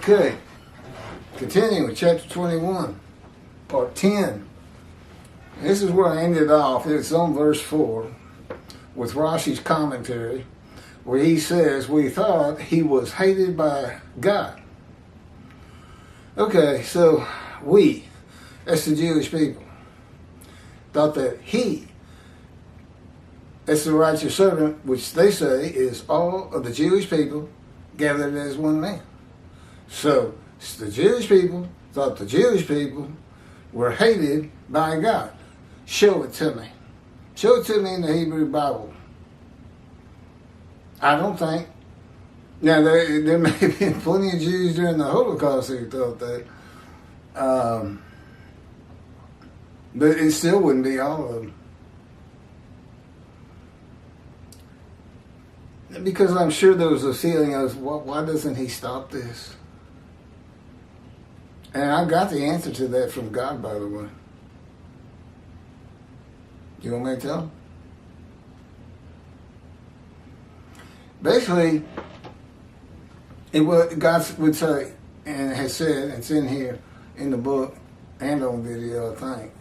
Okay, continuing with chapter 21, part 10. This is where I ended off. It's on verse 4 with Rashi's commentary, where he says, we thought he was hated by God. Okay, so we, that's the Jewish people, thought that he, that's the righteous servant, which they say is all of the Jewish people gathered as one man. So the Jewish people thought the Jewish people were hated by God. Show it to me. Show it to me in the Hebrew Bible. I don't think. Now, there may have been plenty of Jews during the Holocaust who thought that. But it still wouldn't be all of them. Because I'm sure there was a feeling of, why doesn't he stop this? And I got the answer to that from God, by the way. You want me to tell him? Basically, what God would say, and has said, and it's in here, in the book, and on video, I think.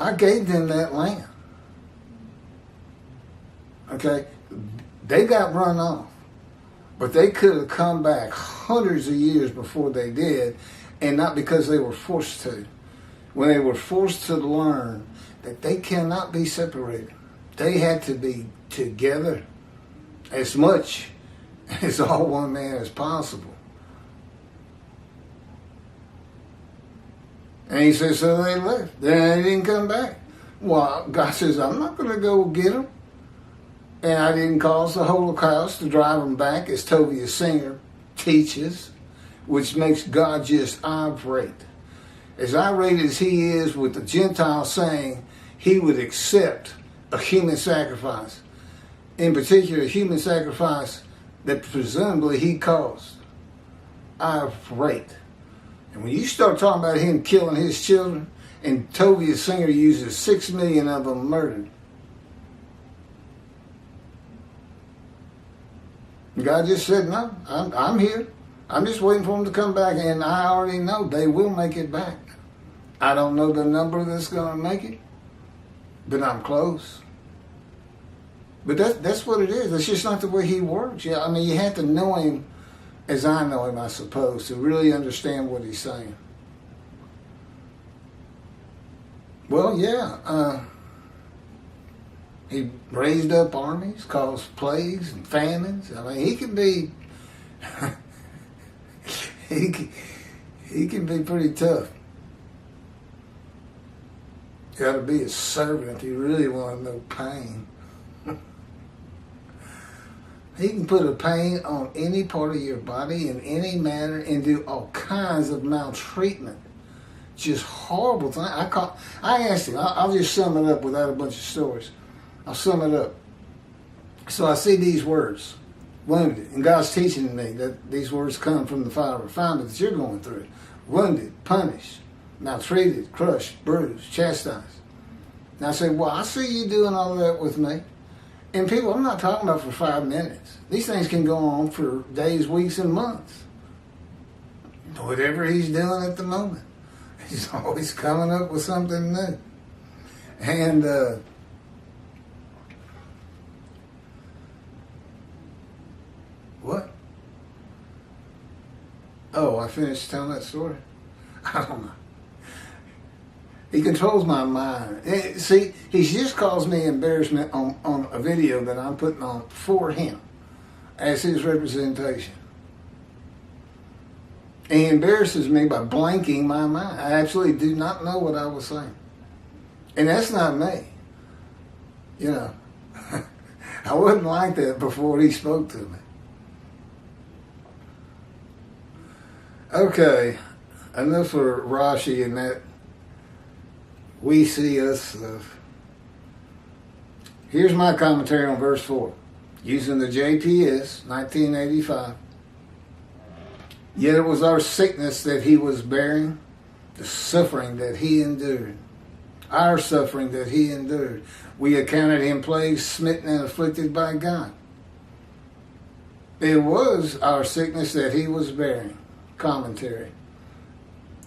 I gave them that land. Okay? They got run off. But they could have come back hundreds of years before they did, and not because they were forced to. When they were forced to learn that they cannot be separated. They had to be together as much as all one man as possible. And he says, so they left. Then they didn't come back. Well, God says, I'm not going to go get them. And I didn't cause the Holocaust to drive them back, as Tovia Singer teaches, which makes God just irate. As irate as he is with the Gentiles saying he would accept a human sacrifice, in particular a human sacrifice that presumably he caused. Irate. And when you start talking about him killing his children, and Tovia Singer uses 6 million of them murdered, God just said, no, I'm here. I'm just waiting for them to come back, and I already know they will make it back. I don't know the number that's going to make it, but I'm close. But that's what it is. It's just not the way he works. Yeah, I mean, you have to know him as I know him, I suppose, to really understand what he's saying. Well, yeah, he raised up armies, caused plagues and famines. I mean, he can be, he can be pretty tough. You got to be a servant if you really want to know pain. He can put a pain on any part of your body in any manner and do all kinds of maltreatment. Just horrible things. I asked him, I'll just sum it up without a bunch of stories. I'll sum it up. So I see these words, wounded, and God's teaching me that these words come from the fire of refinement that you're going through. Wounded, punished, maltreated, crushed, bruised, chastised. And I say, well, I see you doing all that with me. And people, I'm not talking about for 5 minutes. These things can go on for days, weeks, and months. Whatever he's doing at the moment. He's always coming up with something new. And what? Oh, I finished telling that story? I don't know. He controls my mind. See, he's just caused me embarrassment on a video that I'm putting on for him as his representation. And he embarrasses me by blanking my mind. I absolutely do not know what I was saying. And that's not me. You know, I wasn't like that before he spoke to me. Okay, enough for Rashi and that. We see us. Here's my commentary on verse 4. Using the JPS, 1985. Yet it was our sickness that he was bearing, the suffering that he endured. Our suffering that he endured. We accounted him plagued, smitten, and afflicted by God. It was our sickness that he was bearing. Commentary.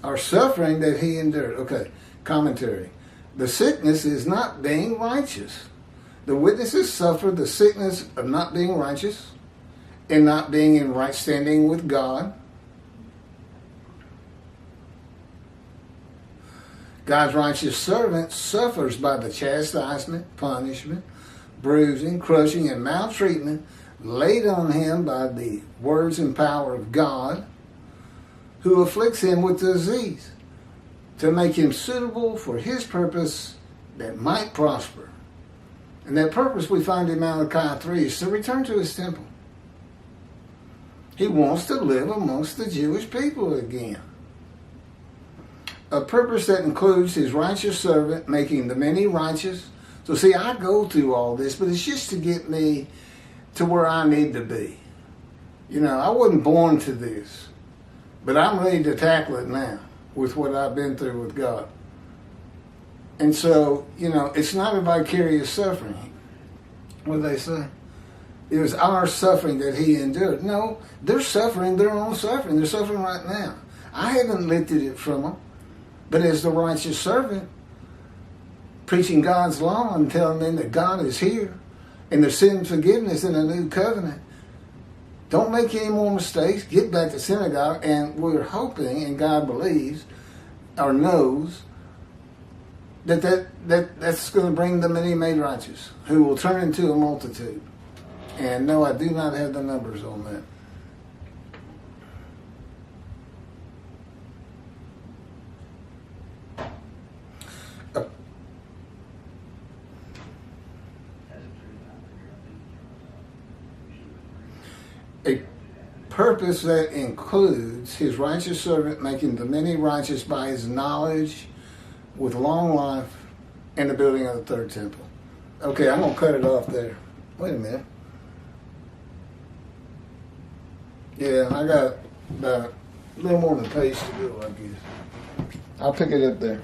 Our suffering that he endured. Okay, commentary. The sickness is not being righteous. The witnesses suffer the sickness of not being righteous and not being in right standing with God. God's righteous servant suffers by the chastisement, punishment, bruising, crushing, and maltreatment laid on him by the words and power of God, who afflicts him with disease, to make him suitable for his purpose that might prosper. And that purpose we find in Malachi 3 is to return to his temple. He wants to live amongst the Jewish people again. A purpose that includes his righteous servant making the many righteous. So see, I go through all this, but it's just to get me to where I need to be. You know, I wasn't born to this, but I'm ready to tackle it now with what I've been through with God. And so, you know, it's not a vicarious suffering. What do they say? It was our suffering that he endured. No, they're suffering their own suffering. They're suffering right now. I haven't lifted it from them. But as the righteous servant, preaching God's law and telling them that God is here and there's sin forgiveness in a new covenant, don't make any more mistakes. Get back to synagogue. And we're hoping, and God believes or knows, that's going to bring the many made righteous, who will turn into a multitude. And no, I do not have the numbers on that. A purpose that includes his righteous servant making the many righteous by his knowledge with long life and the building of the third temple. Okay, I'm going to cut it off there. Wait a minute. Yeah, I got about a little more than a page to go, I guess. I'll pick it up there.